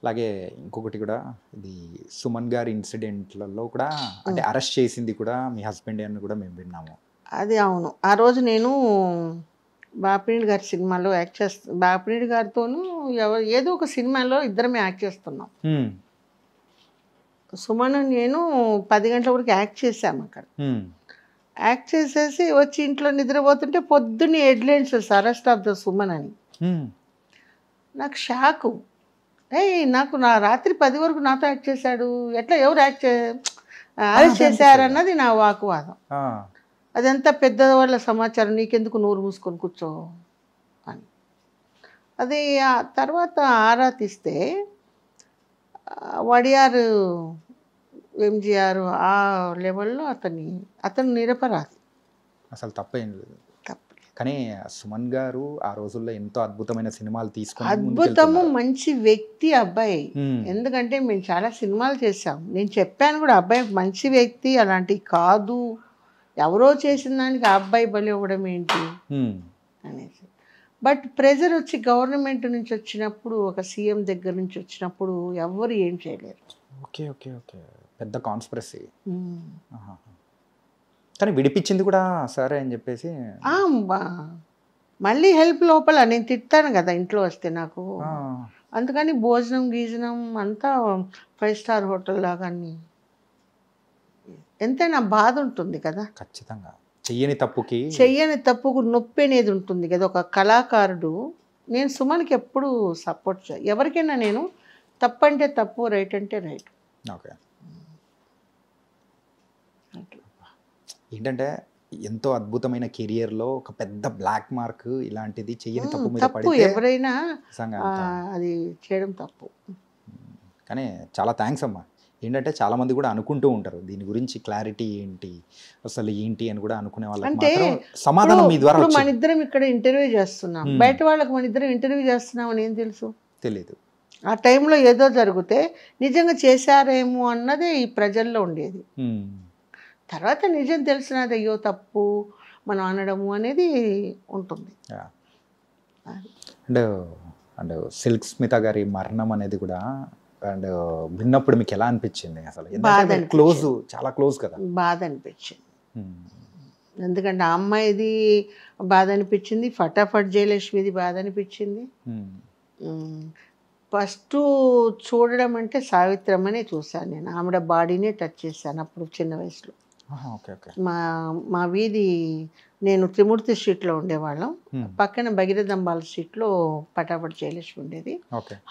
అలాగే ఇంకొకటి కూడా ఇది సుమన్ గారి ఇన్సిడెంట్లలో కూడా అంటే అరెస్ట్ చేసింది కూడా మీ హస్బెండ్ అని కూడా మేము విన్నాము. అది అవును. ఆ రోజు నేను బాపినీడి గారి సినిమాలో యాక్ట్ బాపినీడి గారితోనూ ఏదో ఒక సినిమాలో ఇద్దరమే యాక్ట్ చేస్తున్నాం. సుమన్ నేను 10 గంటల వరకు యాక్ట్ చేసాము అక్కడ. యాక్ట్ చేసేసి వచ్చి ఇంట్లో నిద్రపోతుంటే పొద్దున్నే headlines arrest of the Suman అని. నాకు షాకు. నాకు రాత్రి 10 వరకు నాతో యాక్ట్ చేశాడు, ఎట్లా ఎవరు అరెస్ట్ చేశారన్నది నా వాకువాదం. అదంతా పెద్దవాళ్ళ సమాచారం, నీకెందుకు నోరు మూసుకొని కూర్చో అని. అది తర్వాత ఆరా తీస్తే వడియార్ ఎంజీఆర్ ఆ లెవెల్లో అతను నిరపరాధి, అసలు తప్పేం లేదు. కానీ సుమన్ గారు ఆ రోజుల్లో ఎంతో అద్భుతమైన సినిమాలు తీసుకొని అద్భుతము, మంచి వ్యక్తి అబ్బాయి. ఎందుకంటే మేము చాలా సినిమాలు చేసాం, నేను చెప్పాను కూడా అబ్బాయి మంచి వ్యక్తి, అలాంటి కాదు, ఎవరో చేసిన దానికి ఆ అబ్బాయి బలి ఇవ్వడం ఏంటి అనేసి. బట్ ప్రెజర్ వచ్చి గవర్నమెంట్ నుంచి వచ్చినప్పుడు, ఒక సీఎం దగ్గర నుంచి వచ్చినప్పుడు ఎవరు ఏం చేయలేరు. ఓకే ఓకే ఓకే, పెద్ద కాన్స్పిరసీ. కానీ విడిపించింది కూడా సరే అని చెప్పేసి మళ్ళీ హెల్ప్ లోపల నేను తిట్టాను కదా ఇంట్లో వస్తే నాకు, అందుకని భోజనం గీజనం అంతా 5 స్టార్ హోటల్ లాగా అన్ని. ఎంతైనా బాధ ఉంటుంది కదా. ఖచ్చితంగా చెయ్యని తప్పుకు నొప్పి అనేది ఉంటుంది కదా ఒక కళాకారుడు. నేను సుమన్కి ఎప్పుడు సపోర్ట్ ఎవరికైనా నేను తప్పు అంటే తప్పు, రైట్ అంటే రైట్. ఓకే, ఏంటంటే ఎంతో అద్భుతమైన కెరియర్లో ఒక పెద్ద బ్లాక్ మార్క్ ఇలాంటిది చెయ్యని తప్పు మీద పడితే ఎవరైనా అది చేయడం తప్పు. కానీ చాలా థ్యాంక్స్ అమ్మా. ఏంటంటే చాలా మంది కూడా అనుకుంటూ ఉంటారు దీని గురించి క్లారిటీ ఏంటి అసలు ఏంటి అని కూడా అనుకునే వాళ్ళకి సమాధానం మీ ద్వారా. మన ఇద్దరం ఇక్కడ ఇంటర్వ్యూ చేస్తున్నాం, బయట వాళ్ళకి మన ఇద్దరం ఇంటర్వ్యూ చేస్తున్నాం అని ఏం తెలుసు, తెలియదు. ఆ టైంలో ఏదో జరిగితే నిజంగా చేశారేమో అన్నదే ఈ ప్రజల్లో ఉండేది. తర్వాత నిజం తెలిసినది అయ్యో తప్పు మనం అనడము అనేది ఉంటుంది. అండ్ సిల్క్ స్మిత గారి మరణం అనేది కూడా అండ్ విన్నప్పుడు మీకు ఎలా అనిపించింది? అసలు క్లోజ్, చాలా క్లోజ్ కదా. బాధ అనిపించింది, ఎందుకంటే ఆ అమ్మాయిది బాధ అనిపించింది, ఫటాఫట్ జయలక్ష్మిది బాధ అనిపించింది. ఫస్ట్ చూడడం అంటే సావిత్రమ్మనే చూశాను నేను, ఆవిడ బాడీనే టచ్ చేశాను అప్పుడు చిన్న వయసులో. మా వీధి, నేను త్రిమూర్తి స్ట్రీట్లో ఉండేవాళ్ళం, పక్కన భగీరథంబాల స్ట్రీట్లో పటాపట్ జయలక్ష్మి ఉండేది,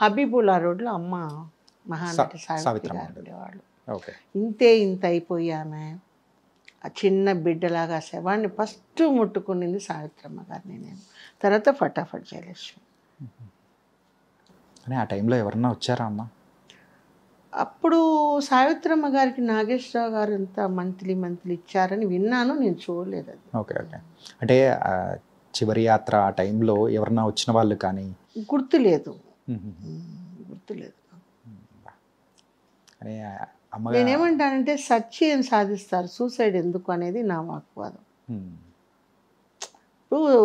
హబీబుల్లా రోడ్లో అమ్మ మహానటి సావిత్రి గారు ఉండేవాళ్ళు. ఇంత అయిపోయామే, ఆ చిన్న బిడ్డలాగా శవాన్ని ఫస్ట్ ముట్టుకునింది సావిత్రమ్మ గారిని నేను, తర్వాత ఫటాఫట్ జయలక్ష్మి. ఆ టైంలో ఎవరన్నా వచ్చారా అమ్మ? అప్పుడు సావిత్రమ్మ గారికి నాగేశ్వరరావు గారు ఎంత మంత్లీ ఇచ్చారని విన్నాను, నేను చూడలేదు అది. ఓకే ఓకే, అంటే చివరి యాత్ర ఆ టైంలో ఎవరన్నా వచ్చిన వాళ్ళు కానీ గుర్తులేదు. నేనేమంటానంటే సత్యం సాధిస్తారు, సూసైడ్ ఎందుకు అనేది నా వాక్వాదం. ఇప్పుడు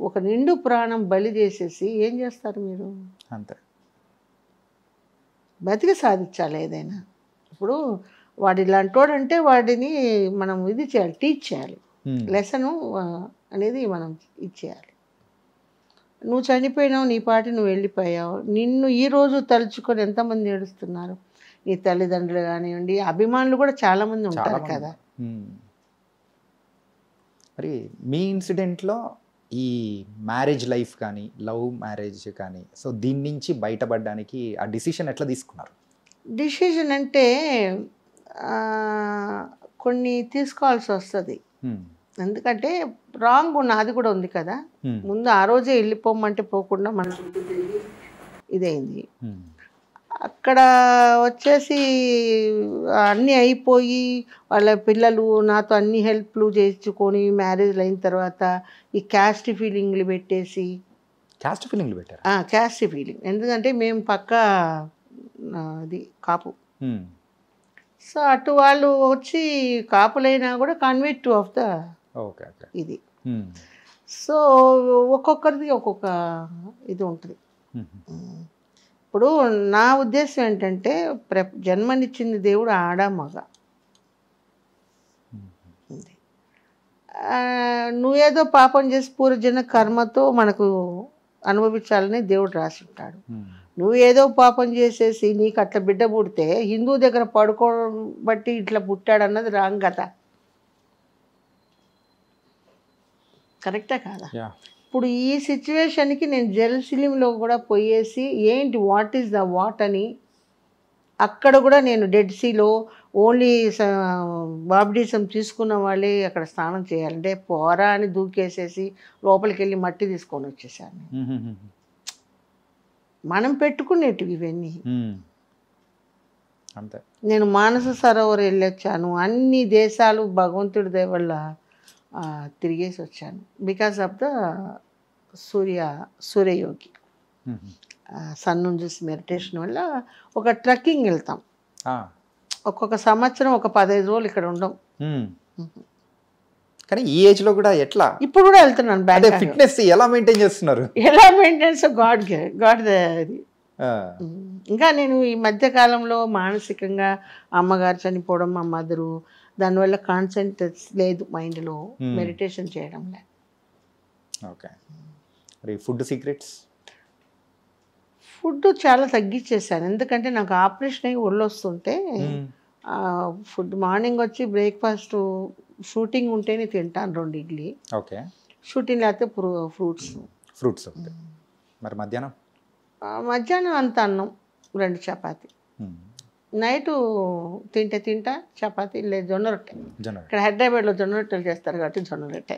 ఒక నిండు ప్రాణం బలి చేసేసి ఏం చేస్తారు మీరు? అంతే, బతికి సాధించాలి ఏదైనా. ఇప్పుడు వాడు ఇలాంటి వాడు అంటే వాడిని మనం ఇది చేయాలి, టీచ్ చేయాలి, లెసను అనేది మనం ఇచ్చేయాలి. నువ్వు చనిపోయినావు, నీ పాటి నువ్వు వెళ్ళిపోయావు, నిన్ను ఈరోజు తలుచుకొని ఎంతమంది ఏడుస్తున్నారు, నీ తల్లిదండ్రులు కానివ్వండి, అభిమానులు కూడా చాలామంది ఉంటారు కదా. మరి మీ ఇన్సిడెంట్లో ఈ మ్యారేజ్ లైఫ్ కానీ, లవ్ మ్యారేజ్ కానీ, సో దీని నుంచి బయటపడడానికి ఆ డిసిషన్ ఎట్లా తీసుకున్నారు? డిసిషన్ అంటే కొన్ని తీసుకోవాల్సి వస్తుంది, ఎందుకంటే రాంగ్ నాది కూడా ఉంది కదా. ముందు ఆ రోజే వెళ్ళిపోమంటే పోకుండా మన చుట్టూ తిరిగి ఇదైంది. అక్కడ వచ్చేసి అన్నీ అయిపోయి వాళ్ళ పిల్లలు నాతో అన్ని హెల్ప్లు చేసుకొని మ్యారేజ్లు అయిన తర్వాత ఈ క్యాస్ట్ ఫీలింగ్లు పెట్టేసి. క్యాస్ట్ ఫీలింగ్లు పెట్టారు? క్యాస్ట్ ఫీలింగ్, ఎందుకంటే మేము పక్క అది కాపు, సో అటు వాళ్ళు వచ్చి కాపులైనా కూడా కన్వర్ట్ ఆఫ్ ద ఇది. సో ఒక్కొక్కరిది ఒక్కొక్క ఇది ఉంటుంది. ఇప్పుడు నా ఉద్దేశం ఏంటంటే జన్మనిచ్చింది దేవుడు ఆడ మగ. నువ్వేదో పాపం చేసి పూర్వజన్మ కర్మతో మనకు అనుభవించాలని దేవుడు రాసి ఉంటాడు. నువ్వు ఏదో పాపం చేసేసి నీకు అట్లా బిడ్డ పుడితే హిందూ దగ్గర పడుకోవడం బట్టి ఇట్లా పుట్టాడు అన్నది రాంగ్ కదా. కరెక్టా కాదా? ఇప్పుడు ఈ సిచ్యువేషన్కి నేను జెరూసలేంలో కూడా పోయేసి ఏంటి వాట్ ఈస్ ద వాట్ అని అక్కడ కూడా నేను డెడ్ సీలో ఓన్లీ బాప్టిజం తీసుకున్న వాళ్ళే అక్కడ స్నానం చేయాలంటే పోరా అని దూకేసేసి లోపలికి వెళ్ళి మట్టి తీసుకొని వచ్చేసాను. మనం పెట్టుకునేటివి ఇవన్నీ. అంతే. నేను మానస సరోవర్ వెళ్ళొచ్చాను, అన్ని దేశాలు భగవంతుడి దయ వల్ల తిరిగేసి వచ్చాను. బికాస్ ఆఫ్ ద సూర్యయోగి సన్ను చూసి మెడిటేషన్ వల్ల ఒక ట్రెక్కింగ్ వెళ్తాం. ఒక్కొక్క సంవత్సరం ఒక 15 రోజులు ఇక్కడ ఉండం. కానీ ఈ ఏజ్ లో కూడా ఎట్లా? ఇప్పుడు కూడా వెళ్తున్నాను. ఫిట్నెస్ ఎలా మెయింటైన్ చేస్తున్నారు? ఎలా మెయింటెనెన్స్ గాడ్ అది. ఇంకా నేను ఈ మధ్య కాలంలో మానసికంగా అమ్మగారు చనిపోవడం, మా మదరు, దానివల్ల కాన్సన్ట్రేట్ లేదు మైండ్లో, మెడిటేషన్ చేయడం లేదు. ఓకే. మరి ఫుడ్ సీక్రెట్స్? ఫుడ్ చాలా తగ్గించేసాను. ఎందుకంటే నాకు ఆపరేషన్ అయ్యి ఒళ్ళు వస్తుంటే ఫుడ్ మార్నింగ్ వచ్చి బ్రేక్ఫాస్ట్ షూటింగ్ ఉంటేనే తింటాను 2 ఇడ్లీ. ఓకే. షూటింగ్ లేకపోతే ఫ్రూట్స్. మరి మధ్యాహ్నం అంత అన్నం, 2 చపాతి. నైటు తింటా చపాతి లేదు జొన్న రొట్టె. ఇక్కడ హైదరాబాద్లో జొన్న రొట్టెలు చేస్తారు కాబట్టి జొన్న రొట్టె.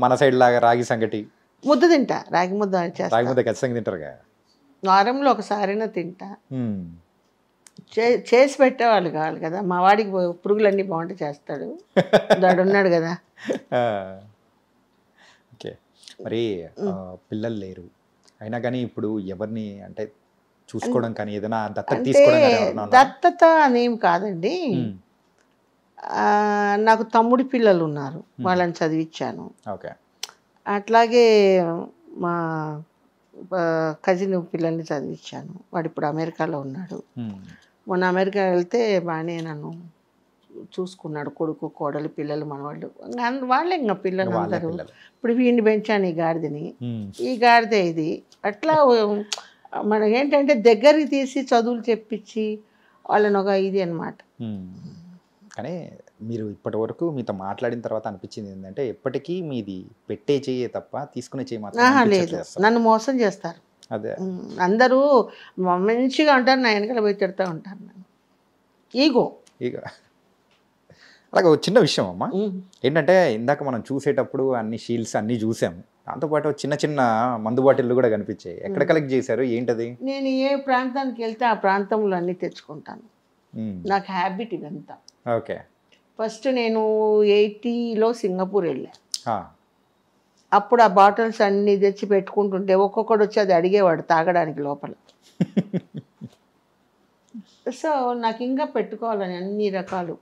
మన సైడ్ లాగా రాగి సంగటి ముద్ద తింటా, రాగి ముద్ద ఖచ్చితంగా తింటారుగా. వారంలో ఒకసారైనా తింటా. చేసి పెట్టేవాళ్ళు కావాలి కదా. మా వాడికి పురుగులన్నీ బాగుంటే చేస్తాడు, వాడు ఉన్నాడు కదా. ఓకే. మరి పిల్లలు లేరు అయినా కానీ ఇప్పుడు ఎవరిని అంటే చూసుకోవడం కానీ ఏదైనా దత్తత తీసుకోవడం? దత్తత అనేం కాదండి. నాకు తమ్ముడి పిల్లలు ఉన్నారు, వాళ్ళని చదివించాను. ఓకే. అట్లాగే మా కజిన్ పిల్లల్ని చదివించాను. వాడు ఇప్పుడు అమెరికాలో ఉన్నాడు. మొన్న అమెరికా వెళ్తే బాగానే నన్ను చూసుకున్నాడు. కొడుకు, కోడలు, పిల్లలు, మనవాళ్ళు, వాళ్ళే ఇంకా పిల్లలు అందరూ. ఇప్పుడు వీడిని పెంచాను, ఈ గాడిదని, ఈ గాడిదే ఇది. అట్లా మనకి ఏంటంటే దగ్గరికి తీసి చదువులు చెప్పించి వాళ్ళని ఒక ఇది అనమాట. కానీ మీరు ఇప్పటి వరకు మీతో మాట్లాడిన తర్వాత అనిపించింది ఏంటంటే ఎప్పటికీ మీది పెట్టే చెయ్యే తప్ప తీసుకునే చెయ్యి మాత్రం లేదు. నన్ను మోసం చేస్తారు. అదే అందరూ మంచిగా ఉంటారు, నా వెనకాల పోయి తిడతా ఉంటారు. ఈగో. అలాగే ఒక చిన్న విషయం అమ్మా, ఏంటంటే ఇందాక మనం చూసేటప్పుడు అన్ని షీల్డ్స్ అన్నీ చూసాము, దాంతోపాటు చిన్న చిన్న మందు బాటిల్లు కూడా కనిపించాయి. ఎక్కడ కలెక్ట్ చేశారు, ఏంటది? నేను ఏ ప్రాంతానికి వెళ్తే ఆ ప్రాంతంలో అన్నీ తెచ్చుకుంటాను. నాకు హ్యాబిట్ ఇదంతా. ఓకే. ఫస్ట్ నేను 80లో సింగపూర్ వెళ్ళాను. అప్పుడు ఆ బాటిల్స్ అన్నీ తెచ్చి పెట్టుకుంటుంటే ఒక్కొక్కడు వచ్చి అది అడిగేవాడు తాగడానికి లోపల. సో నాకు ఇంకా పెట్టుకోవాలని అన్ని రకాలు.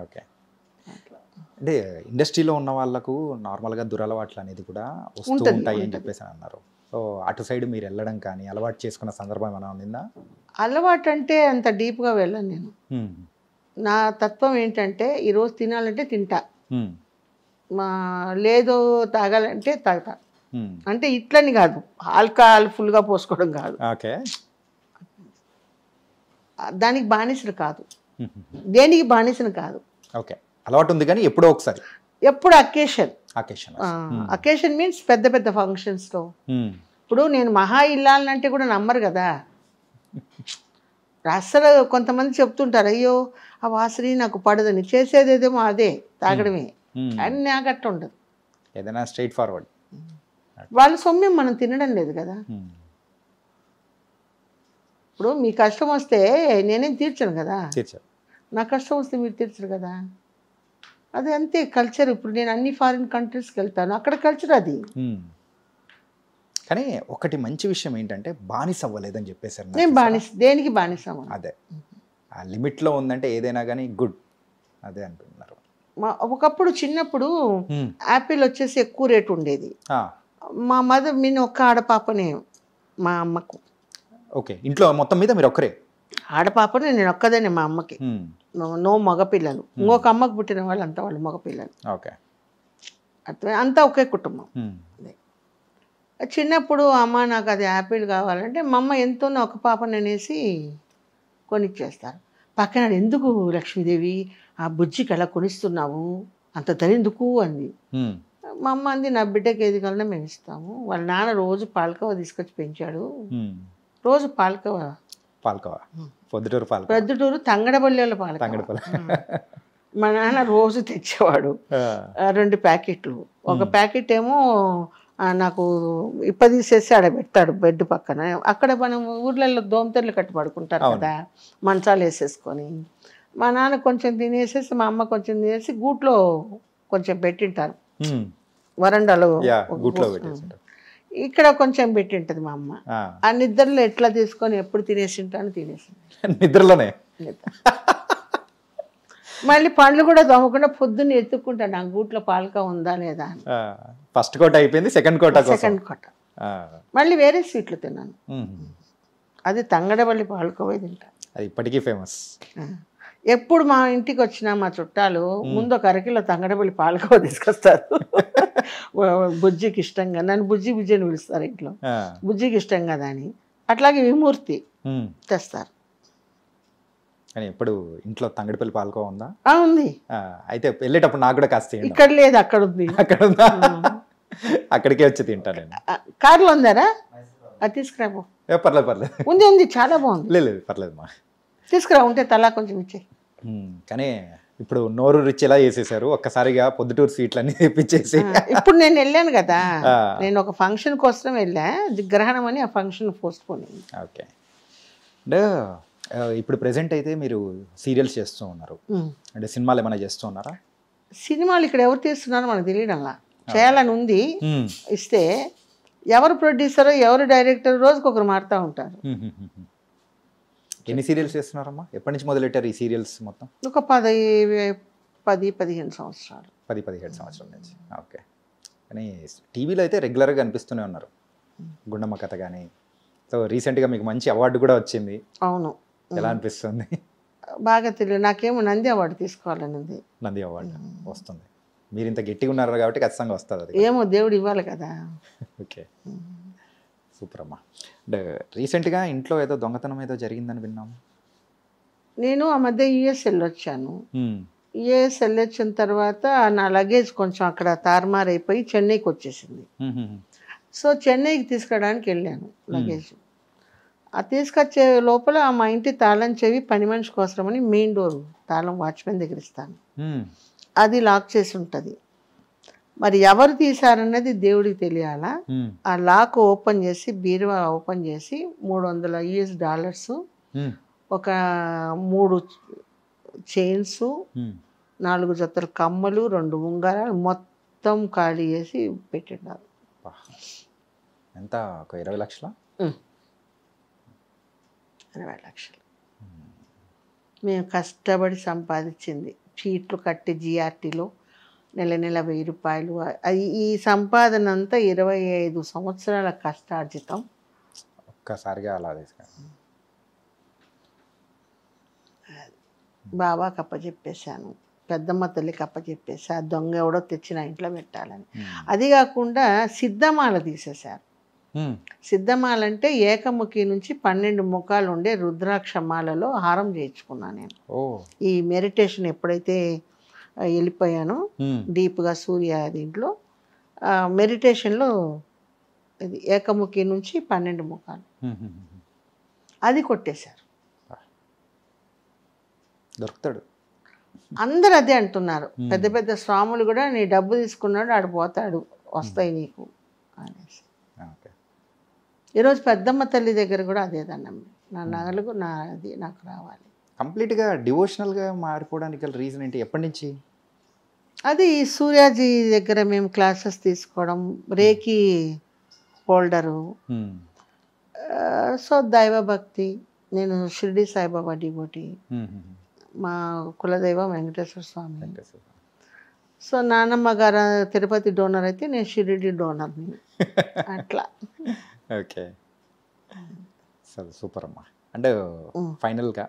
ఓకే. అంటే ఇండస్ట్రీలో ఉన్న వాళ్ళకు నార్మల్గా దురలవాట్లు అనేది కూడా వస్తూ ఉంటాయి అని చెప్పేసి అన్నారు. సో అటు సైడ్ మీరు వెళ్ళడం కానీ అలవాటు చేసుకున్న సందర్భం ఏమైనా ఉందా? అలవాటు అంటే అంత డీప్గా వెళ్ళను నేను. నా తత్వం ఏంటంటే ఈరోజు తినాలంటే తింటా, లేదు తాగాలంటే తాగుతా. అంటే ఇట్లని కాదు, ఆల్కహాల్ ఫుల్గా పోసుకోవడం కాదు, దానికి బానిసలు కాదు, దేనికి బానిసలు కాదు. ఓకే. అలవాటు ఉంది కానీ ఎప్పుడో ఒకసారి, ఎప్పుడు అకేషన్ మీన్స్ పెద్ద పెద్ద ఫంక్షన్స్లో. ఇప్పుడు నేను మహా ఇల్లాలంటే కూడా నమ్మరు కదా అసలు. కొంతమంది చెప్తుంటారు, అయ్యో ఆ వాసన నాకు పడదని, చేసేదేదేమో అదే తాగడమే అని. నాకు అట్లా ఉండదు, ఏదైనా స్ట్రైట్ ఫార్వర్డ్. వాళ్ళ సొమ్యం మనం తినడం లేదు కదా. ఇప్పుడు మీ కష్టం వస్తే నేనేం తీర్చను కదా, నా కష్టం వస్తే మీరు తీర్చరు కదా. అది అంతే కల్చర్. ఇప్పుడు నేను అన్ని ఫారిన్ కంట్రీస్కి వెళ్తాను, అక్కడ కల్చర్ అది. కానీ ఒకటి మంచి విషయం ఏంటంటే బానిస అవ్వలేదని చెప్పేసారు. నేను దేనికి బానిస అవ్వను. అదే ఆ లిమిట్లో ఉందంటే ఏదైనా కానీ గుడ్, అదే అంటున్నారు. ఒకప్పుడు చిన్నప్పుడు యాపిల్ వచ్చేసి ఎక్కువ రేటు ఉండేది. మా మదర్ నేను ఒక్క ఆడపాపనే మా అమ్మకు. ఓకే, ఇంట్లో మొత్తం మీద మీరు ఒక్కరే? ఆడపాపనే, నేను ఒక్కదేనే మా అమ్మకి. నో మగపిల్లలు. ఇంకొక అమ్మకు పుట్టిన వాళ్ళు అంతా వాళ్ళు మగపిల్లలు. ఓకే, అర్థమే, అంతా ఒకే కుటుంబం. చిన్నప్పుడు అమ్మ నాకు అది యాపిల్ కావాలంటే మా అమ్మ ఎంతోనో ఒక పాపని అనేసి కొనిచ్చేస్తారు. పక్కన ఎందుకు లక్ష్మీదేవి ఆ బుజ్జికి ఎలా కొనిస్తున్నావు, అంత ధరెందుకు అంది. మా అమ్మ అంది, నా బిడ్డకి ఏది కావాలన్నా మేము ఇస్తాము. వాళ్ళ నాన్న రోజు పాలకవ తీసుకొచ్చి పెంచాడు. రోజు పాలకవ ప్రొద్దుటూరు తంగడపల్లిలో పాలకవ మా నాన్న రోజు తెచ్చేవాడు. 2 ప్యాకెట్లు. ఒక ప్యాకెట్ ఏమో నాకు ఇప్పదీసేసి ఆడ పెడతాడు బెడ్ పక్కన. అక్కడ మనం ఊర్లలో దోమతెరలు కట్టి పడుకుంటారు కదా, మంచాలు వేసేసుకొని. మా నాన్న కొంచెం తినేసేసి మా అమ్మ కొంచెం తినేసి గూట్లో కొంచెం పెట్టింటారు, వరండాలో ఇక్కడ కొంచెం పెట్టింటది మా అమ్మ. ఆ నిద్రలో ఎట్లా తీసుకొని ఎప్పుడు తినేసింటాను నిద్రలోనే. మళ్ళీ పండ్లు కూడా దొమ్మకుండా పొద్దున్న ఎత్తుక్కుంటాను నా గూట్లో పాలక ఉందా లేదా అని. ఫస్ట్ కోట అయిపోయింది, సెకండ్ కోట మళ్ళీ వేరే స్వీట్లు తిన్నాను. అది తంగడపల్లి పాలకోవే తింటాను. అది ఇప్పటికీ ఫేమస్. ఎప్పుడు మా ఇంటికి వచ్చినా మా చుట్టాలు ముందు ఒక అరకిలో తంగడపల్లి పాలకోవ తీసుకొస్తారు. బుజ్జికి ఇష్టంగా, నన్ను బుజ్జి బుజ్జి అని పిలుస్తారు ఇంట్లో, బుజ్జికి ఇష్టం కదా అని. అట్లాగే విమూర్తి తెస్తారు. కానీ ఎప్పుడు ఇంట్లో తంగడిపల్లి పాలకోవ ఉందా? ఉంది. అయితే వెళ్ళేటప్పుడు నాకు కూడా కాస్త. ఇక్కడ లేదు, అక్కడ ఉంది. అక్కడ ఉందా? అక్కడికే వచ్చి తింటాను నేను. కార్లో ఉందారా? అది తీసుకురాబో. పర్లేదు ఉంది, చాలా బాగుంది. లేదు పర్లేదు మా, తీసుకురా, ఉంటే తలా కొంచెం ఇచ్చే. కానీ ఇప్పుడు నోరు రిచ్ ఎలా చేసేసారు, ఒక్కసారిగా పొద్దుటూరు స్వీట్లన్నీ తెప్పించేసి. ఇప్పుడు నేను వెళ్ళాను కదా, నేను ఒక ఫంక్షన్ కోసం వెళ్ళా, గ్రహణం అని ఆ ఫంక్షన్ పోస్ట్ పోన్. ఓకే, అంటే ఇప్పుడు ప్రెసెంట్ అయితే మీరు సీరియల్స్ చేస్తూ ఉన్నారు, అంటే సినిమాలు ఏమైనా చేస్తూ ఉన్నారా? సినిమాలు ఇక్కడ ఎవరు తీస్తున్నారో మనకు తెలియడంలా. చేయాలని ఉంది, ఇస్తే ఎవరు ప్రొడ్యూసరో ఎవరు డైరెక్టర్ రోజుకొకరు మారుతూ ఉంటారు. ఎన్ని సీరియల్స్ చేస్తున్నారమ్మా? ఎప్పటి నుంచి మొదలెట్టారు ఈ సీరియల్స్ మొత్తం? ఒక 10-15 సంవత్సరాలు. 10-17 సంవత్సరాల నుంచి. ఓకే, కానీ టీవీలో అయితే రెగ్యులర్గా కనిపిస్తూనే ఉన్నారు, గుండమ్మ కథ కానీ. సో రీసెంట్గా మీకు మంచి అవార్డు కూడా వచ్చింది. అవును, ఎలా అనిపిస్తుంది? బాగా తెలియదు, నాకేమో నంది అవార్డు తీసుకోవాలని ఉంది. నంది అవార్డు వస్తుంది, మీరు ఇంత గట్టిగా ఉన్నారు కాబట్టి ఖచ్చితంగా వస్తుంది అది. ఏమో దేవుడు ఇవ్వాలి కదా. ఓకే, సూపర్ అమ్మా. అంటే రీసెంట్గా ఇంట్లో ఏదో దొంగతనం ఏదో జరిగిందని విన్నాము. నేను ఆ మధ్య యుఎస్ వెళ్ళొచ్చాను. యుఎస్ వెళ్ళొచ్చిన తర్వాత నా లగేజ్ కొంచెం అక్కడ తారుమారైపోయి చెన్నైకి వచ్చేసింది. సో చెన్నైకి తీసుకురావడానికి వెళ్ళాను లగేజ్. ఆ తీసుకొచ్చే లోపల మా ఇంటి తాళం చెవి పని మనిషి కోసమని మెయిన్ డోర్ తాళం వాచ్మెన్ దగ్గర ఇస్తాను, అది లాక్ చేసి ఉంటుంది. మరి ఎవరు తీశారన్నది దేవుడికి తెలియాలా. ఆ లాక్ ఓపెన్ చేసి బీరువా ఓపెన్ చేసి $300 ఒక 3 చైన్స్, 4 జతల కమ్మలు, 2 ఉంగరాలు మొత్తం ఖాళీ చేసి పెట్టినారు. ఎంత? ఒక 20 లక్షల? 20 లక్షలు మేము కష్టపడి సంపాదించింది. చీట్లు కట్టి జిఆర్టీలో నెల 1000 రూపాయలు. ఈ సంపాదన అంతా 25 సంవత్సరాల కష్టార్జితం. ఒక్కసారిగా అలా బాబా కప్పచెప్పేశాను, పెద్దమ్మ తల్లి కప్పచెప్పేసా. దొంగ ఎవడో తెచ్చి నా ఇంట్లో పెట్టాలని. అది కాకుండా సిద్ధమాల తీసేశారు. సిద్ధమాల అంటే ఏకముఖి నుంచి 12 ముఖాలు ఉండే రుద్రాక్షమాలలో హారం చేయించుకున్నాను నేను. ఈ మెడిటేషన్ ఎప్పుడైతే వెళ్ళిపోయానో డీప్గా సూర్య దీంట్లో మెడిటేషన్లో ఇది ఏకముఖి నుంచి 12 ముఖాలు అది కొట్టేశారు. దొరుకుతాడు, అందరు అదే అంటున్నారు. పెద్ద పెద్ద స్వాములు కూడా నీ డబ్బు తీసుకున్నాడు ఆడు పోతాడు, వస్తాయి నీకు అనేసి. ఈరోజు పెద్దమ్మ తల్లి దగ్గర కూడా అదే దండం, నా నగలకు అది నాకు రావాలి. కంప్లీట్గా డివోషనల్గా మారిపోవడానికి గల రీజన్ ఏంటి? ఎప్పటి నుంచి? అది సూర్యాజీ దగ్గర మేము క్లాసెస్ తీసుకోవడం, రేకి హోల్డరు, సో దైవభక్తి. నేను షిరిడి సాయిబాబా డివోటి, మా కులదైవం వెంకటేశ్వర స్వామి. సో నానమ్మ గారు తిరుపతి డోనర్ అయితే నేను షిరిడి డోనర్ని అట్లా. ఓకే, సూపర్ అమ్మా. అంటే ఫైనల్గా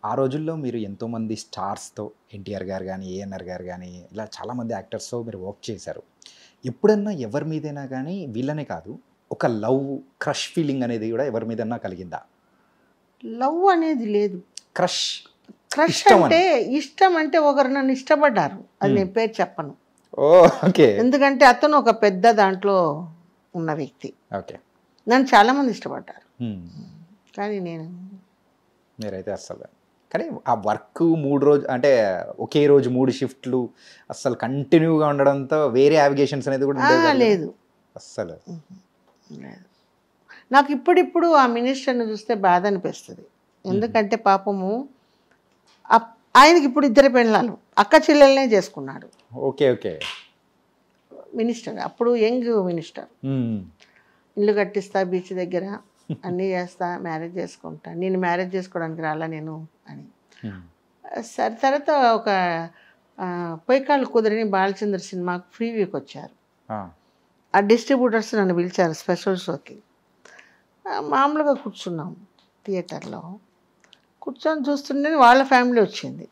ఆ రోజుల్లో మీరు ఎంతోమంది స్టార్స్తో, ఎన్టీఆర్ గారు కానీ, ఏఎన్ఆర్ గారు కానీ, ఇలా చాలామంది యాక్టర్స్తో మీరు వర్క్ చేశారు. ఎప్పుడన్నా ఎవరి మీదైనా కానీ, వీళ్ళనే కాదు, ఒక లవ్ క్రష్ ఫీలింగ్ అనేది కూడా ఎవరి మీదన్నా కలిగిందా? లవ్ అనేది లేదు. క్రష్ క్రష్ అంటే ఇష్టం అంటే ఒకరు నన్ను ఇష్టపడ్డారు, అది నేను పేరు చెప్పను. ఓకే. ఎందుకంటే అతను ఒక పెద్ద దాంట్లో ఉన్న వ్యక్తి. ఓకే. నన్ను చాలామంది ఇష్టపడ్డారు, కానీ మీరైతే అస్సలు. కానీ ఆ వర్క్ 3 రోజు అంటే ఒకే రోజు 3 షిఫ్ట్లు అస్సలు కంటిన్యూగా ఉండడంతో వేరే యావిగేషన్స్ అనేది కూడా లేదు అస్సలు లేదు. నాకు ఇప్పుడిప్పుడు ఆ మినిస్టర్ని చూస్తే బాధ అనిపిస్తుంది. ఎందుకంటే పాపము ఆయనకి ఇప్పుడు 2 పెళ్ళాలు, అక్క చెల్లెలనే చేసుకున్నాడు. Okay okay. మినిస్టర్ అప్పుడు యంగ్ మినిస్టర్, ఇల్లు కట్టిస్తా బీచ్ దగ్గర, అన్నీ చేస్తా, మ్యారేజ్ చేసుకుంటా, నేను మ్యారేజ్ చేసుకోవడానికి రాలా నేను అని. సరే తర్వాత ఒక పొయ్యికాళ్ళు కుదిరిని బాలచంద్ర సినిమాకు ప్రీవ్యూకి వచ్చారు. ఆ డిస్ట్రిబ్యూటర్స్ నన్ను పిలిచారు స్పెషల్ షోకి. మామూలుగా కూర్చున్నాం థియేటర్లో, కూర్చొని చూస్తుంటే వాళ్ళ ఫ్యామిలీ వచ్చింది.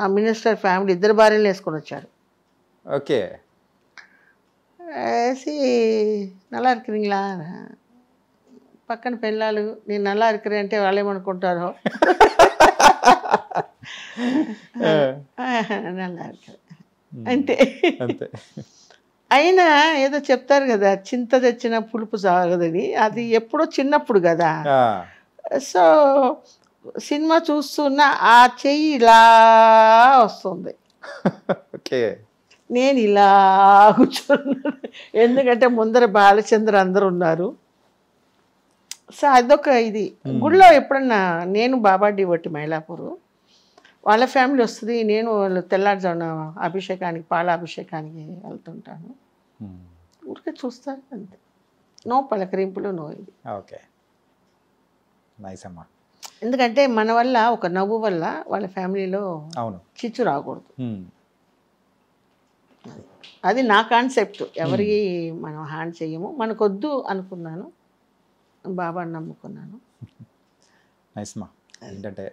ఆ మినిస్టర్ ఫ్యామిలీ 2 భార్యలు వేసుకొని వచ్చాడు. ఓకే. వేసి నల్లా இருக்கிறீங்களா, పక్కన పెళ్ళాలు, నేను నల్లా இருக்கிறే అంటే వాళ్ళు ఏమనుకుంటారో, నల్లా இருக்கிறే అంటే. అయినా ఏదో చెప్తారు కదా, చింత తెచ్చిన పులుపు సాగదని, అది ఎప్పుడో చిన్నప్పుడు కదా. సో సినిమా చూస్తున్నా ఆ చెయ్యి ఇలా వస్తుంది, నేను ఇలా కూర్చున్నాను, ఎందుకంటే ముందర బాలచంద్ర అందరు ఉన్నారు. సో అదొక ఇది. గుడిలో ఎప్పుడన్నా నేను బాబా డివోటి మైలాపూర్, వాళ్ళ ఫ్యామిలీ వస్తుంది, నేను వాళ్ళు తెల్లారుజామున అభిషేకానికి, పాలాభిషేకానికి వెళ్తుంటాను. ఊరికే చూస్తారు అంతే, నో పలకరింపులు, నో ఇది. ఓకే, నైస్ అమ్మా. ఎందుకంటే మన వల్ల, ఒక నవ్వు వల్ల వాళ్ళ ఫ్యామిలీలో చిచ్చు రాకూడదు. అది నా కాన్సెప్ట్. ఎవరికి మనం హ్యాండ్ చెయ్యము, మనకొద్దు అనుకున్నాను, బాబాని నమ్ముకున్నాను. నైస్ మా. ఏంటంటే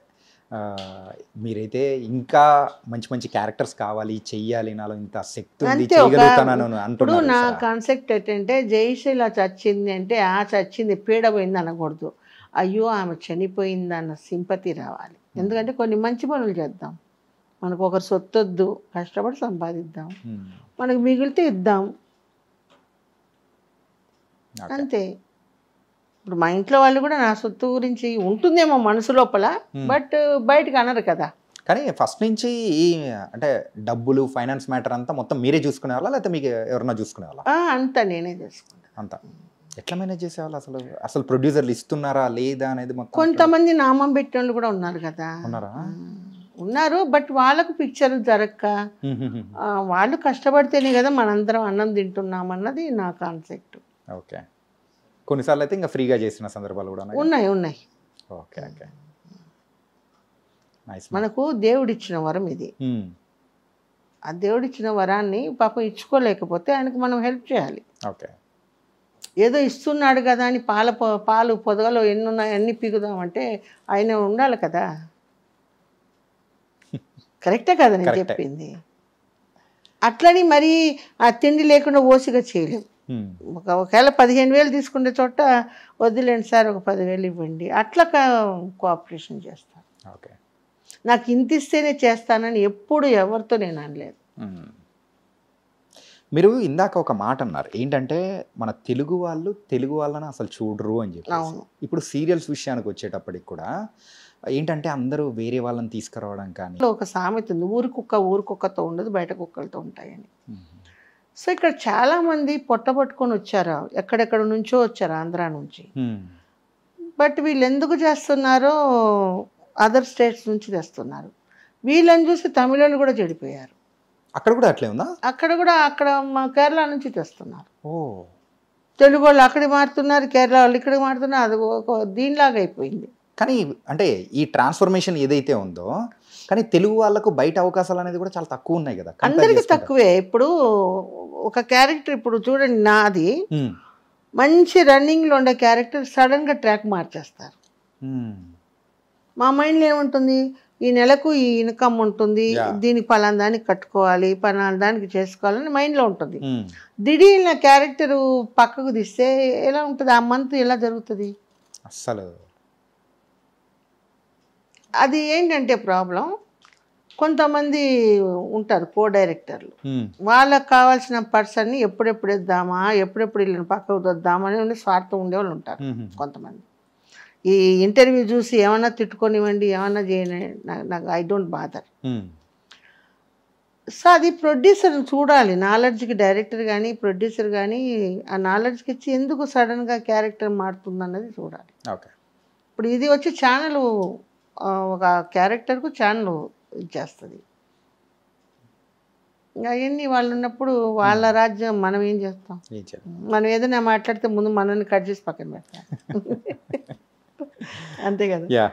మీరైతే ఇంకా మంచి మంచి క్యారెక్టర్స్ కావాలి, చెయ్యాలి, నాలో ఇంత శక్తి ఉంది, చేయగలుగుతాను అంటున్నారు. నా కాన్సెప్ట్ ఏంటంటే, జయశీల చచ్చింది అంటే ఆ చచ్చింది పీడ పోయింది అనకూడదు, అయ్యో ఆమె చనిపోయింది అన్న సింపతి రావాలి. ఎందుకంటే కొన్ని మంచి పనులు చేద్దాం, మనకు ఒకరు సొత్తొద్దు, కష్టపడి సంపాదిద్దాం, మనకు మిగిలితే ఇద్దాం అంతే. ఇప్పుడు మా ఇంట్లో వాళ్ళు కూడా నా సొత్తు గురించి ఉంటుందేమో మనసు లోపల, బట్ బయటకు అనరు కదా. కానీ ఫస్ట్ నుంచి ఈ అంటే డబ్బులు, ఫైనాన్స్ మ్యాటర్ అంతా మొత్తం మీరే చూసుకునే వాళ్ళ, లేకపోతే మీకు ఎవరన్నా చూసుకునే వాళ్ళ? అంతా నేనే చేసుకున్నాను. అంతా ఎట్లా మేనేజ్ చేసేవాళ్ళు? అసలు ప్రొడ్యూసర్లు ఇస్తున్నారా లేదా అనేది మొత్తం. కొంతమంది నామం పెట్టిన వాళ్ళు కూడా ఉన్నారు కదా. ఉన్నారు, బట్ వాళ్ళకు పిక్చర్ జరగక, వాళ్ళు కష్టపడితేనే కదా మనందరం అన్నం తింటున్నాం అన్నది నా కాన్సెప్ట్. ఓకే. కొన్నిసార్లు అయితే ఇంకా ఫ్రీగా చేసిన సందర్భాలు కూడా ఉన్నాయి. Okay okay, nice. మనకు దేవుడిచ్చిన వరం ఇది. ఆ దేవుడిచ్చిన వరాన్ని పాపం ఇచ్చుకోలేకపోతే ఆయనకు మనం హెల్ప్ చేయాలి. ఓకే. ఏదో ఇస్తున్నాడు కదా అని పాలు పొదగలో ఎన్ని ఉన్నాయి అన్ని పీకుదామంటే ఆయన ఉండాలి కదా. కరెక్టే కదా నేను చెప్పింది. అట్లని మరి ఆ తిండి లేకుండా ఓసిగా చేయలేము. ఒకవేళ 15,000 తీసుకునే చోట వద్దులేండి సార్ ఒక 10,000 ఇవ్వండి, అట్లా కోఆపరేషన్ చేస్తాను. ఓకే. నాకు ఇంత ఇస్తేనే చేస్తానని ఎప్పుడు ఎవరితో నేను అనలేదు. మీరు ఇందాక ఒక మాట అన్నారు, ఏంటంటే మన తెలుగు వాళ్ళని అసలు చూడరు అని చెప్పి. ఇప్పుడు సీరియల్స్ విషయానికి వచ్చేటప్పటికి కూడా ఏంటంటే అందరూ వేరే వాళ్ళని తీసుకురావడం కానీ, ఒక సామెత ఉంది, ఊరి కుక్కతో ఉండదు, బయట కుక్కలతో ఉంటాయని. సో ఇక్కడ చాలామంది పట్టుకొని వచ్చారు, ఎక్కడెక్కడ నుంచో వచ్చారు, ఆంధ్రా నుంచి. బట్ వీళ్ళు ఎందుకు చేస్తున్నారో అదర్ స్టేట్స్ నుంచి తెస్తున్నారు. వీళ్ళని చూసి తమిళులు కూడా చెడిపోయారు. అక్కడ కూడా అట్లే ఉందా? అక్కడ మా కేరళ నుంచి తెస్తున్నారు. తెలుగు వాళ్ళు అక్కడికి మారుతున్నారు, కేరళ వాళ్ళు ఇక్కడికి మారుతున్నారు. అది ఒక దీనిలాగా అయిపోయింది. కానీ అంటే ఈ ట్రాన్స్ఫర్మేషన్ ఏదైతే ఉందో కానీ తెలుగు వాళ్ళకు బయట అవకాశాలు అనేది కూడా చాలా తక్కువ ఉన్నాయి కదా, అందరికీ తక్కువే. ఇప్పుడు ఒక క్యారెక్టర్ ఇప్పుడు చూడండి, నాది మంచి రన్నింగ్లో ఉండే క్యారెక్టర్ సడన్గా ట్రాక్ మార్చేస్తారు. మా మైండ్లో ఏముంటుంది, ఈ నెలకు ఈ ఇన్కమ్ ఉంటుంది, దీనికి పలానా దానికి కట్టుకోవాలి, పలానా దానికి చేసుకోవాలని మైండ్లో ఉంటుంది. దిఢీర్న క్యారెక్టరు పక్కకు తీస్తే ఎలా ఉంటుంది, ఆ మంత్ ఎలా జరుగుతుంది అస్సలు. అది ఏంటంటే ప్రాబ్లం, కొంతమంది ఉంటారు కో డైరెక్టర్లు, వాళ్ళకి కావాల్సిన పర్సన్ని ఎప్పుడెప్పుడు ఇద్దామా, ఎప్పుడెప్పుడు వీళ్ళని పక్కకు వద్దామా అని స్వార్థం ఉండేవాళ్ళు ఉంటారు కొంతమంది. ఈ ఇంటర్వ్యూ చూసి ఏమన్నా తిట్టుకొనివ్వండి, ఏమన్నా చేయని, నాకు ఐ డోంట్ బాదర్. సో అది ప్రొడ్యూసర్ చూడాలి, నాలెడ్జ్కి డైరెక్టర్ కానీ ప్రొడ్యూసర్ కానీ ఆ నాలెడ్జ్కి ఇచ్చి ఎందుకు సడన్గా క్యారెక్టర్ మారుతుంది అన్నది చూడాలి. ఇప్పుడు ఇది వచ్చి ఛానల్ ఒక క్యారెక్టర్కు ఛానల్ ఇచ్చేస్తుంది. ఇంకా అవన్నీ వాళ్ళు ఉన్నప్పుడు వాళ్ళ రాజ్యం మనం ఏం చేస్తాం, మనం ఏదైనా మాట్లాడితే ముందు మనల్ని కట్ చేసి పక్కన పెడతాం. అంతే కదా. యా,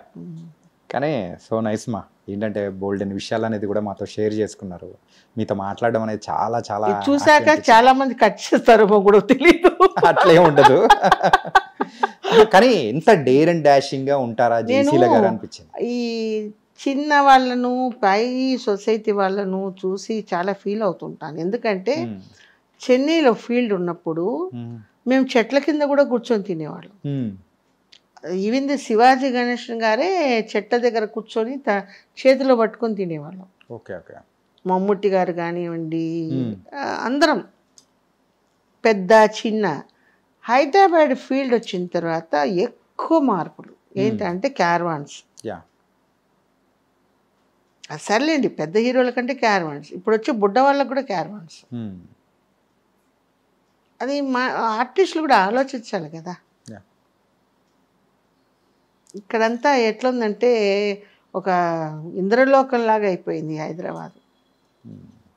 కానీ సో నైస్ మా, ఏంటంటే బోల్డ్ అని విషయాలు అనేది కూడా మాతో షేర్ చేసుకున్నారు. మీతో మాట్లాడడం అనేది చాలా చాలా చూసాక చాలా మంది కట్ చేస్తారు కూడా తెలియదు, అట్లే ఉండదు. కానీ ఎంత డేర్ అండ్ డాషింగ్ గా ఉంటారా జయశీల గారు అనిపించింది. ఈ చిన్న వాళ్ళను పై సొసైటీ వాళ్ళను చూసి చాలా ఫీల్ అవుతుంటాను. ఎందుకంటే చెన్నైలో ఫీల్డ్ ఉన్నప్పుడు మేము చెట్ల కింద కూడా కూర్చొని తినేవాళ్ళం. ఈవెన్ ది శివాజీ గణేశన్ గారే చెట్ల దగ్గర కూర్చొని చేతిలో పట్టుకొని తినేవాళ్ళం. మమ్ముట్టి గారు కానివ్వండి, అందరం పెద్ద చిన్న. హైదరాబాద్ ఫీల్డ్ వచ్చిన తర్వాత ఎక్కువ మార్పులు ఏంటంటే క్యారవాన్స్. సర్లేండి, పెద్ద హీరోల కంటే క్యారవాన్స్, ఇప్పుడు వచ్చే బుడ్డ వాళ్ళకు కూడా క్యారవాన్స్. అది మా ఆర్టిస్టులు కూడా ఆలోచించాలి కదా. ఇక్కడంతా ఎట్లుందంటే ఒక ఇంద్రలోకంలాగా అయిపోయింది హైదరాబాద్.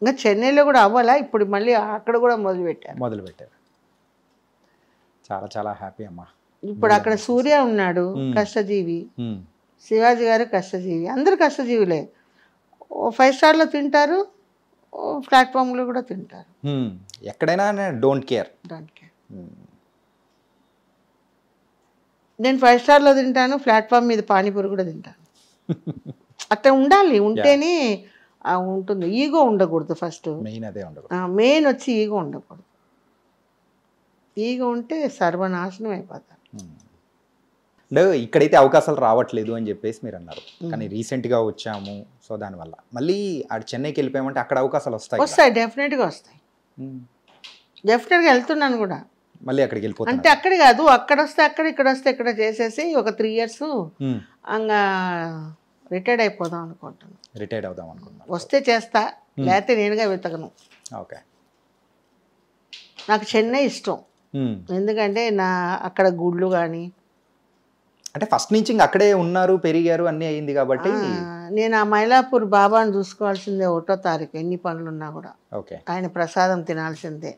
ఇంకా చెన్నైలో కూడా అవ్వాలా, ఇప్పుడు మళ్ళీ అక్కడ కూడా మొదలుపెట్టారు. చాలా చాలా హ్యాపీ అమ్మా. ఇప్పుడు అక్కడ సూర్య ఉన్నాడు, కష్టజీవి. శివాజీ గారు కష్టజీవి, అందరు కష్టజీవులే. 5 స్టార్లో తింటారు, ప్లాట్ఫామ్లో కూడా తింటారు, ఎక్కడైనా డోంట్ కేర్. నేను 5 స్టార్లో తింటాను, ప్లాట్ఫామ్ మీద పానీపూరి కూడా తింటాను. అట్లా ఉండాలి, ఉంటేనే ఉంటుంది. ఈగో ఉండకూడదు ఫస్ట్, మెయిన్ వచ్చి ఈగో ఉండకూడదు. ఈగో ఉంటే సర్వనాశనం అయిపోతారు. ఇక్కడైతే అవకాశాలు రావట్లేదు అని చెప్పేసి మీరు అన్నారు, కానీ రీసెంట్గా వచ్చాము, సో దానివల్ల మళ్ళీ చెన్నైకి వెళ్ళిపోయామంటే అక్కడ అవకాశాలు వస్తాయి, డెఫినెట్గా వస్తాయి. డెఫినెట్గా వెళ్తున్నాను కూడా, మళ్ళీ అక్కడికి వెళ్ళిపోతాను. అంటే అక్కడ కాదు, అక్కడ వస్తే అక్కడ, ఇక్కడ వస్తే ఇక్కడ చేసేసి ఒక 3 years ఇంకా రిటైర్డ్ అయిపోదాం అనుకుంటున్నాను. రిటైర్డ్ అవుదాం అనుకుంటున్నాను. వస్తే చేస్తా, లేకపోతే నేనుగా వెతకను. నాకు చెన్నై ఇష్టం, ఎందుకంటే అక్కడ గుళ్ళు కానీ, అంటే ఫస్ట్ నుంచి ఇంకా అక్కడే ఉన్నారు, పెరిగారు, అన్నీ అయింది కాబట్టి. నేను ఆ మైలాపూర్ బాబాను చూసుకోవాల్సిందే 1వ తారీఖు, ఎన్ని పనులున్నా కూడా. ఆయన ప్రసాదం తినాల్సిందే,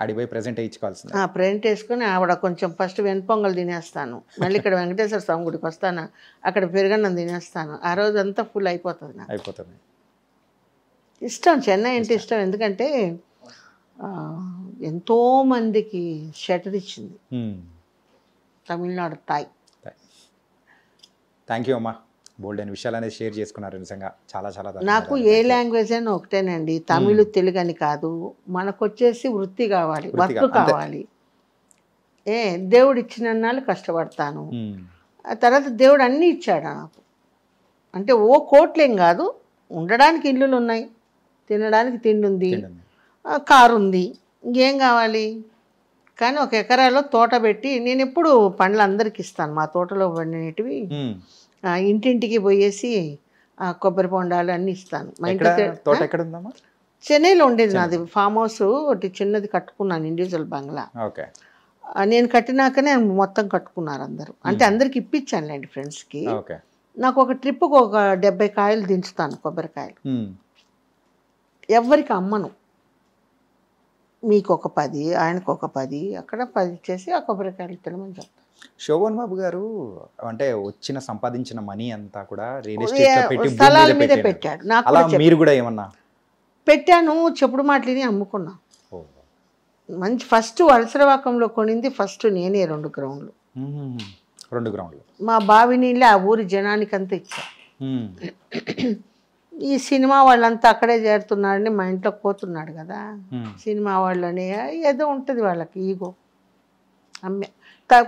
అడిపోయి ప్రెజెంట్ వేయించుకోవాల్సిందే. ప్రెజెంట్ వేసుకొని ఆవిడ కొంచెం ఫస్ట్ వెనపొంగల్ తినేస్తాను, మళ్ళీ ఇక్కడ వెంకటేశ్వర స్వామి గుడికి వస్తాను, అక్కడ పెరుగన్నం తినేస్తాను. ఆ రోజు అంతా ఫుల్ అయిపోతుంది నాకు. అయిపోతుంది. ఇష్టం, చెన్నై అంటే ఇష్టం, ఎందుకంటే ఎంతోమందికి షటర్ ఇచ్చింది తమిళనాడు తాయ్. థ్యాంక్ యూ అమ్మా, బోల్డ్ అయిన విషయాలు అనేది షేర్ చేసుకున్నారు. నిజంగా చాలా చాలా. నాకు ఏ లాంగ్వేజ్ అయినా ఒకటేనండి, తమిళ తెలుగు అని కాదు. మనకు వచ్చేసి వృత్తి కావాలి, వర్క్ కావాలి. దేవుడు ఇచ్చినన్నాళ్ళు కష్టపడతాను. ఆ తర్వాత దేవుడు అన్నీ ఇచ్చాడు నాకు. అంటే కోట్లేం కాదు, ఉండడానికి ఇల్లులు ఉన్నాయి, తినడానికి తిండి ఉంది, కారు ఉంది, ఇంకేం కావాలి. కానీ 1 ఎకరాలో తోట పెట్టి నేను ఎప్పుడు పండ్లు అందరికి ఇస్తాను. మా తోటలో పండినవి ఇంటింటికి పోయేసి కొబ్బరి బొండాలు అన్నీ ఇస్తాను. మా ఇంటికి చెన్నైలో ఉండేది నాది ఫామ్ హౌస్, ఒకటి చిన్నది కట్టుకున్నాను, ఇండివిజువల్ బంగ్లా. నేను కట్టినాకనే మొత్తం కట్టుకున్నారు అందరూ, అంటే అందరికి ఇప్పించానులేండి ఫ్రెండ్స్కి. నాకు ఒక ట్రిప్కి ఒక 70 కాయలు దించుతాను, కొబ్బరికాయలు. ఎవరికి అమ్మను, మీకు ఒక 10, ఆయనకు ఒక 10, అక్కడ 10 చేసి ఆ కొబ్బరికాయలు తినమని చెప్తాను. శోభన్ బాబు గారు అంటే సంపాదించిన మనీ అంతా కూడా రియల్ ఎస్టేట్ లో పెట్టి భూమి స్థలాల మీద మీద పెట్టారు. పెట్టాడు. నాకు అలా కూడా మీరు కూడా ఏమన్నా? పెట్టాను, చెప్పుడు మాటలని అమ్ముకున్నా. ఓ. మంచి ఫస్ట్ వలసరవాకంలో కొనింది ఫస్ట్ నేనే 2 గ్రౌండ్లు. 2 గ్రౌండ్లు. మా బావి నీళ్ళే ఆ ఊరి జనానికంతా ఇచ్చా. ఈ సినిమా వాళ్ళంతా అక్కడే చేరుతున్నాడని మా ఇంట్లో పోతున్నాడు కదా, సినిమా వాళ్ళని ఏదో ఉంటుంది వాళ్ళకి ఈగో. అమ్మే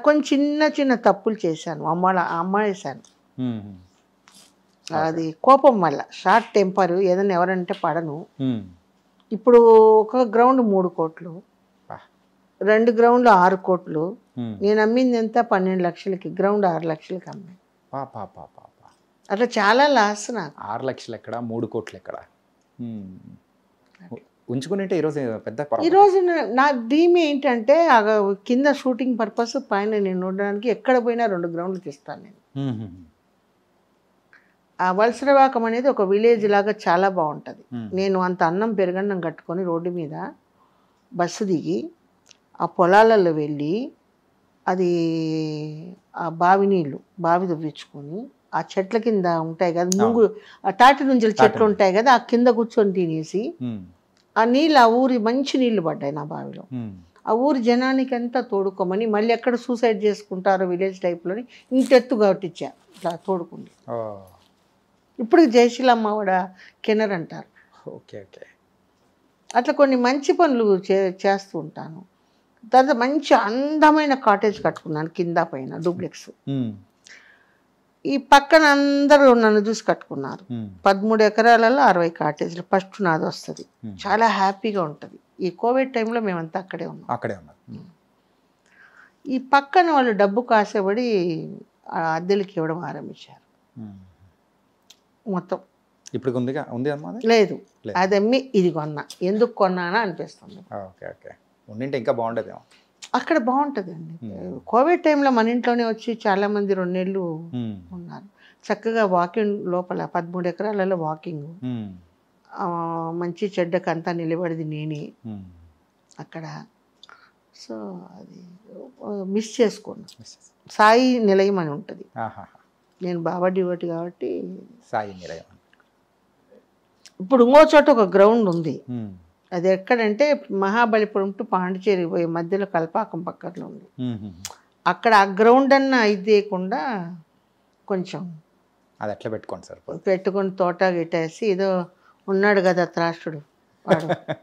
కొంచెం చిన్న చిన్న తప్పులు చేశాను, అమ్మేశాను. అది కోపం వల్ల, షార్ట్ టెంపర్, ఏదైనా ఎవరంటే పడను. ఇప్పుడు ఒక గ్రౌండ్ 3 కోట్లు, 2 గ్రౌండ్లు 6 కోట్లు. నేను అమ్మింది ఎంత? 12 లక్షలకి, గ్రౌండ్ 6 లక్షలకి అమ్మాను. అట్లా చాలా లాస్ నాకు. 6 లక్షలు ఎక్కడ, 3 కోట్లు ఎక్కడ ఉంచుకుని ఈరోజు పెద్ద. ఈరోజు నా డ్రీమ్ ఏంటంటే కింద షూటింగ్ పర్పస్, పైన నేను ఉండడానికి ఎక్కడ పోయినా 2 గ్రౌండ్లు తీస్తాను నేను. ఆ వలసరవాకం అనేది ఒక విలేజ్ లాగా చాలా బాగుంటుంది. నేను అంత అన్నం పెరగన్నం కట్టుకొని రోడ్డు మీద బస్సు దిగి ఆ పొలాలలో వెళ్ళి అది ఆ బావి నీళ్ళు బావి తవ్వించుకొని ఆ చెట్ల కింద ఉంటాయి కదా, ముంగు ఆ తాటి నుంజల చెట్లు ఉంటాయి కదా, ఆ కింద కూర్చొని తినేసి ఆ నీళ్ళు, ఆ ఊరి మంచి నీళ్లు పడ్డాయి నా బావిలో. ఆ ఊరి జనానికి అంతా తోడుకోమని, మళ్ళీ ఎక్కడ సూసైడ్ చేసుకుంటారో విలేజ్ టైప్లోని ఇంటెత్తు కట్టించా ఇట్లా తోడుకుంది. ఇప్పుడు జయశీలమ్మ కూడా కెనర్ అంటారు. Okay okay. అట్లా కొన్ని మంచి పనులు చేస్తూ ఉంటాను. తర్వాత మంచి అందమైన కాటేజ్ కట్టుకున్నాను, కింద పైన డూప్లెక్స్. ఈ పక్కన అందరూ నన్ను చూసి కట్టుకున్నారు. 13 ఎకరాలలో 60 కాటేజ్లు. ఫస్ట్ నాది వస్తుంది, చాలా హ్యాపీగా ఉంటుంది. ఈ కోవిడ్ టైంలో మేమంతా అక్కడే ఉన్నాం. ఈ పక్కన వాళ్ళు డబ్బు కాసేపడి అద్దెలకి ఇవ్వడం ఆరంభించారు మొత్తం. ఇప్పుడు లేదు, అది అమ్మి ఇది కొన్నా. ఎందుకు కొన్నానా అనిపిస్తుంది. ఉండింటే ఇంకా బాగుండేదేమో. అక్కడ బాగుంటుందండి. కోవిడ్ టైంలో మన ఇంట్లోనే వచ్చి చాలామంది 2 నెలలు ఉన్నారు. చక్కగా వాకింగ్ లోపల 13 ఎకరాలలో వాకింగ్, మంచి చెడ్డకు అంతా నిలబడింది నేనే అక్కడ. సో అది మిస్ చేసుకోను. సాయి నిలయం అని ఉంటుంది. నేను బాబా డివోటి కాబట్టి సాయి నిలయం. ఇప్పుడు ఇంకో చోట ఒక గ్రౌండ్ ఉంది. అది ఎక్కడంటే మహాబలిపురం టు పాండిచేరి పోయే మధ్యలో కల్పాకం పక్కలో ఉంది. అక్కడ ఆ గ్రౌండ్ అన్న అయితేయకుండా కొంచెం అది ఎట్లా పెట్టుకోండి సార్, పెట్టుకొని తోట గిట్టేసి, ఏదో ఉన్నాడు కదా త్రాష్టుడు వాడు